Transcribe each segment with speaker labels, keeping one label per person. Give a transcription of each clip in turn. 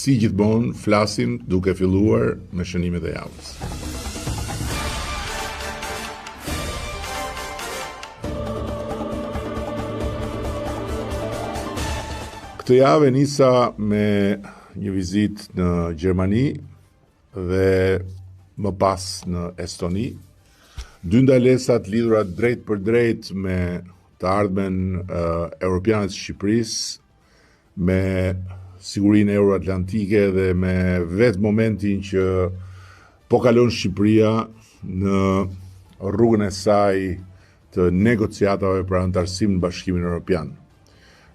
Speaker 1: si gjithmonë flasim duke filluar me shënimet e javës. Këtë javë nisa me një vizitë në Gjermani dhe më pas në Estoni, dy ndalesat lidhura drejt për drejt me të ardhmen europiane të Shqipërisë, me sigurinë euroatlantike dhe me vetë momentin që po kalon Shqipëria në rrugën e saj të negociatave për anëtarësim në Bashkimin Evropian.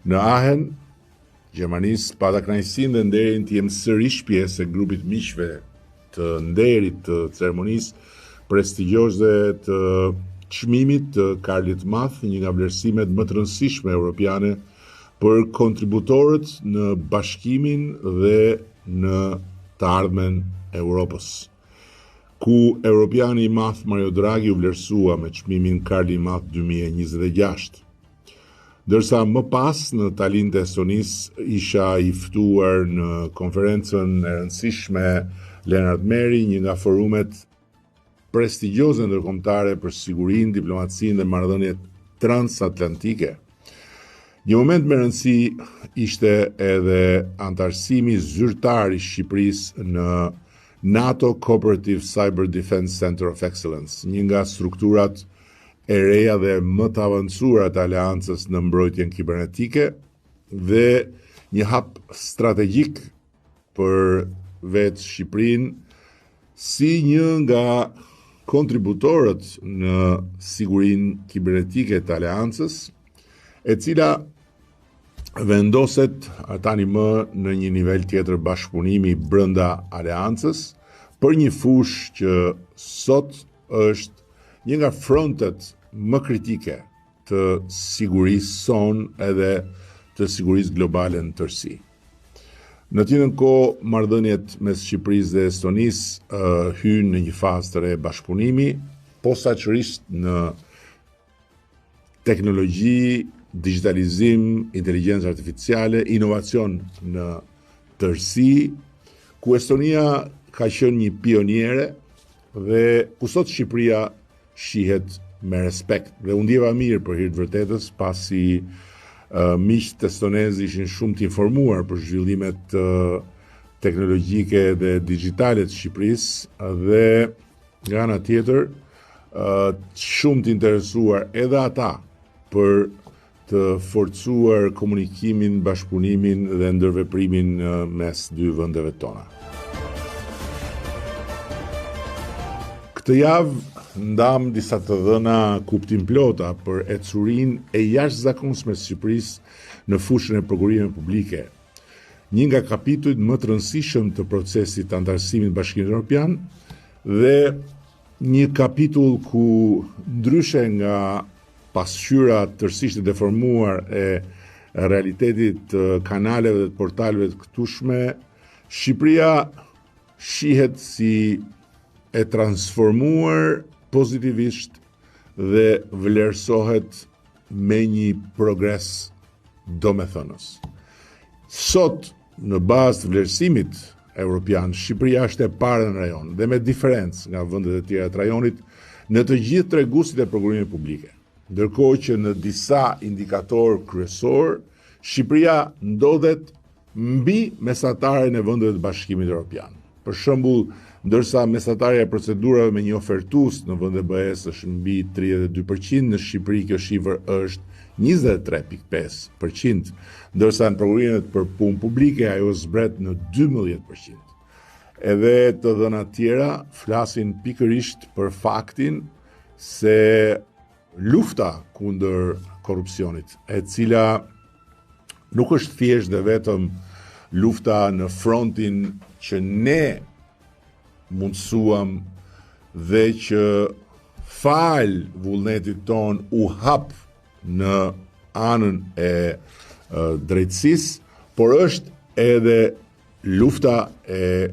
Speaker 1: Në Aachen, Gjermanisë, pata kënaqësinë dhe nderin të jem sërish pjesë e grupit miqve të nderit të ceremonisë prestigjioze të çmimit të Karlit të Madh, një nga vlerësimet më të rëndësishme europiane për kontributorët në bashkimin dhe në të ardhmen e Europës, ku europiani i madh Mario Draghi u vlerësua me çmimin Karli i Madh 2026. Dërsa më pas në Tallinn të Estonisë isha i ftuar në konferencën e rëndësishme Lennart Meri, një nga forumet prestigjioze ndërkombëtare për sigurinë, diplomacinë dhe marrëdhëniet transatlantike. Një moment me rëndësi ishte edhe antarësimi zyrtar i Shqipërisë në NATO Cooperative Cyber Defense Center of Excellence, një nga strukturat e reja dhe më të avancuara të aleancës në mbrojtjen kibernetike dhe një hap strategjik për vetë Shqipërinë si një nga kontributorët në sigurinë kibernetike të aleancës, e cila vendoset tani më në një nivel tjetër bashkëpunimi brenda aleancës për një fushë që sot është një nga frontet më kritike të sigurisë son edhe të sigurisë globale në tërësi. Në të njëjtën kohë, marrëdhëniet mes Shqipërisë dhe Estonisë hynë në një fazë të re bashkëpunimi, posaçërisht në teknologji, digitalizim, inteligjencë artificiale, inovacion në tërësi, ku Estonia ka qenë një pioniere dhe ku sot Shqipëria shihet me respekt. Dhe u ndjeva mirë për hir të vërtetës, pasi miqtë estonezë ishin shumë të informuar për zhvillimet teknologjike dhe digjitale të Shqipërisë dhe nga ana tjetër shumë të interesuar edhe ata për të forcuar komunikimin, bashkëpunimin dhe ndërveprimin mes dy vendeve tona. Këtë javë ndam disa të dhëna kuptim plota për ecurinë e jashtëzakonshme të Shqipërisë në fushën e prokurimit publike. Një nga kapitujt më të rëndësishëm të procesit të antarësimit në Bashkimin Evropian dhe një kapitull ku ndryshe nga pasqyra tërësisht e deformuar e realitetit të kanaleve dhe të portaleve të këtushme, Shqipëria shihet si e transformuar pozitivisht dhe vlerësohet me një progres domethënës. Sot, në bazë të vlerësimit evropian, Shqipëria është e parë në rajon dhe me diferencë nga vendet e tjera të rajonit në të gjithë treguesit e prokurimit publike. Ndërkohë që në disa indikatorë kryesor, Shqipëria ndodhet mbi mesataren e vendeve të Bashkimit Evropian. Për shembull, ndërsa mesatarja e procedurave me një ofertues në vende BE-s është mbi 32%, në Shqipëri kjo shifër është 23.5%, ndërsa në prokurimet për punë publike ajo zbret në 12%. Edhe të dhëna tjera flasin pikërisht për faktin se lufta kundër korrupsionit, e cila nuk është thjesht dhe vetëm lufta në frontin që ne mundësuam dhe që fal vullnetit ton u hap në anën e drejtësisë, por është edhe lufta e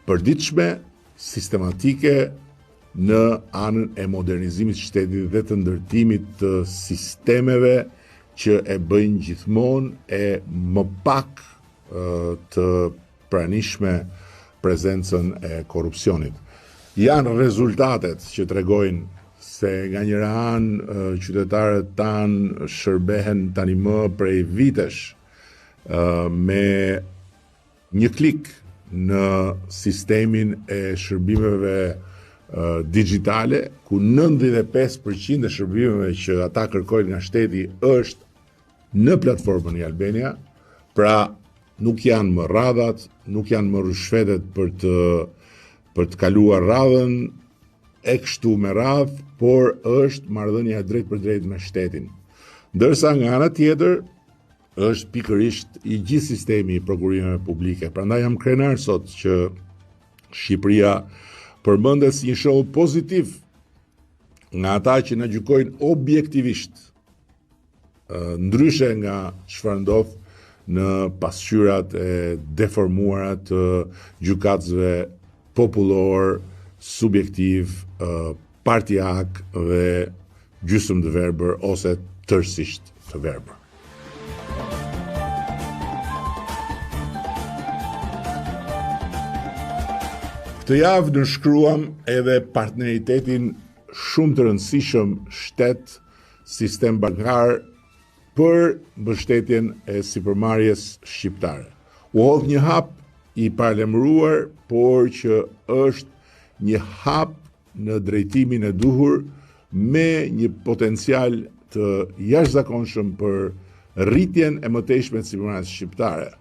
Speaker 1: përditshme, sistematike në anën e modernizimit të shtetit dhe të ndërtimit të sistemeve që e bëjnë gjithmonë e më pak të pranishme prezencën e korrupsionit. Janë rezultatet që tregojnë se nga njëra anë qytetarët tanë shërbehen tani më prej vitesh me një klik në sistemin e shërbimeve digjitale, ku 95% e shërbimeve që ata kërkojnë nga shteti është në platformën e Albania, pra nuk janë më radhat, nuk janë më rrushfetet për të kaluar radhën e kështu me radhë, por është marrëdhënia drejt për drejt me shtetin. Ndërsa nga ana tjetër është pikërisht i gjithë sistemi i prokurimeve publike. Prandaj jam krenar sot që Shqipëria përmendet si një shembull pozitiv nga ata që na gjykojnë objektivisht, ndryshe nga çfarë ndodh në pasqyrat e deformuara të gjykatësve popullor, subjektiv, partijak dhe gjysmë të verbër ose tërësisht të verbër. Këtë javë nënshkruam edhe partneritetin shumë të rëndësishëm shtet-sistem bankar për mbështetjen e sipërmarrjes shqiptare. U hodh një hap i paralajmëruar, por që është një hap në drejtimin e duhur me një potencial të jashtëzakonshëm për rritjen e mëtejshme të sipërmarrjes shqiptare.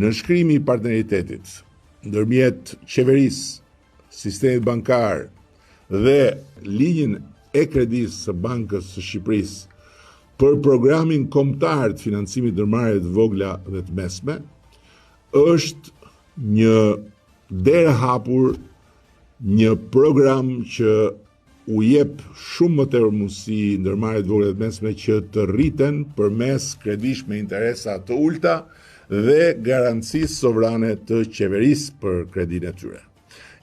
Speaker 1: Nënshkrimi i partneritetit ndërmjet qeverisë, sistemit bankar dhe linjën e kredisë së Bankës së Shqipërisë për programin kombëtar të financimit ndërmarrjeve të vogla dhe të mesme është një derë hapur, një program që u jep shumë më tepër mundësi ndërmarrjeve të vogla dhe të mesme që të rriten përmes kredish me interesa të ulta dhe garancisë sovrane të qeverisë për kredinë e tyre.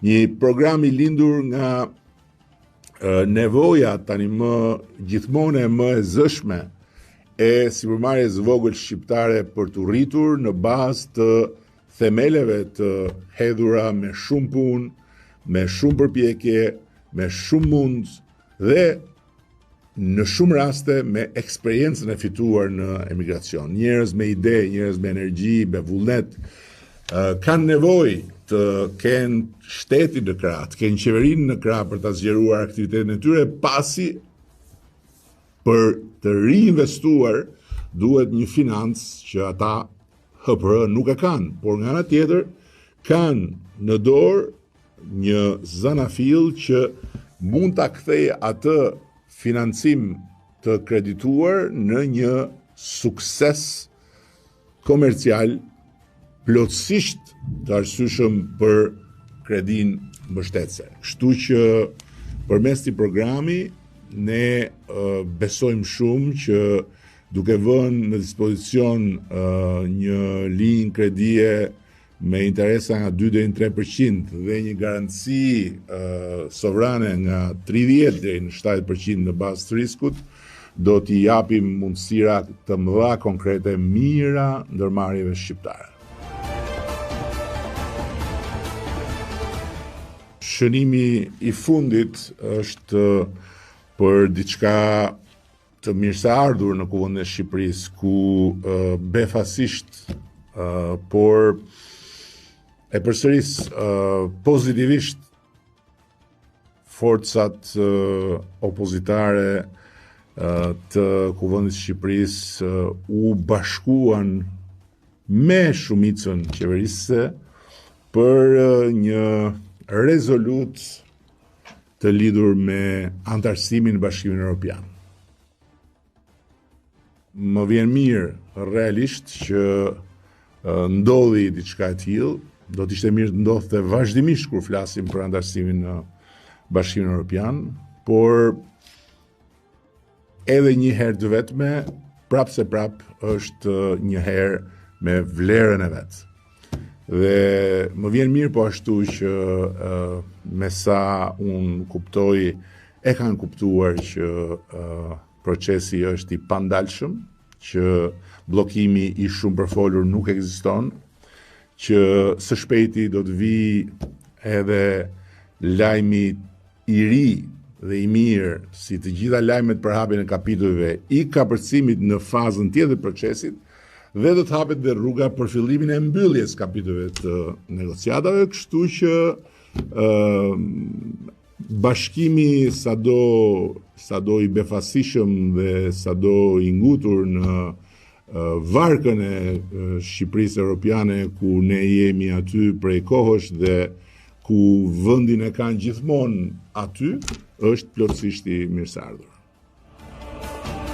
Speaker 1: Një program i lindur nga nevoja tani më gjithmonë më e zëshme e sipërmarrjes vogël shqiptare për të rritur në bazë të themeleve të hedhura me shumë punë, me shumë përpjekje, me shumë mund dhe në shumë raste me eksperiencën e fituar në emigracion. Njerëz me ide, njerëz me energji, me vullnet, kanë nevojë të kenë shtetin në krah, të kenë qeverinë në krah për ta zgjeruar aktivitetin e tyre, pasi për të reinvestuar duhet një financë që ata HPR nuk e kanë, por nga ana tjetër kanë në dorë një zanafill që mund ta kthejë atë financim të kredituar në një sukses komercial plotësisht të arsyeshëm për kredin mbështetëse. Kështu që përmes këtij programi ne besojmë shumë që duke vënë në dispozicion një linjë kredie me interesa nga 2 deri në 3% dhe një garanci sovrane nga 30 deri në 70% në bazë të riskut, do t'i japim mundësira të mëdha konkrete mira ndërmarrjeve shqiptare. Shënimi i fundit është për diçka të mirëseardhur në kuvendin e Shqipërisë, ku befasisht por e përsëris pozitivisht forcat opozitare të kuvendit të Shqipërisë u bashkuan me shumicën qeverisëse për një rezolut të lidhur me antarësimin në Bashkimin Evropian. Më vjen mirë realisht që ndodhi diçka e tillë, do të ishte mirë të ndodhte vazhdimisht kur flasim për antarësimin në Bashkimin Evropian, por edhe një herë të vetme, prap se prap është një herë me vlerën e vet. Dhe më vjen mirë po ashtu që me sa unë kuptoj, e kanë kuptuar që procesi është i pandalshëm, që bllokimi i shumë përfolur nuk ekziston, që së shpejti do të vi edhe lajmi i ri dhe i mirë, si të gjitha lajmet për hapjen e kapitujve i kapërcimit në fazën tjetër të procesit, dhe do të hapet dhe rruga për fillimin e mbylljes kapitujve të negociatave, kështu që bashkimi sado i befasishëm dhe sado i ngutur në varkën e Shqipërisë Europiane, ku ne jemi aty prej kohësh dhe ku vendin e kanë gjithmonë aty, është plotësisht i mirëseardhur.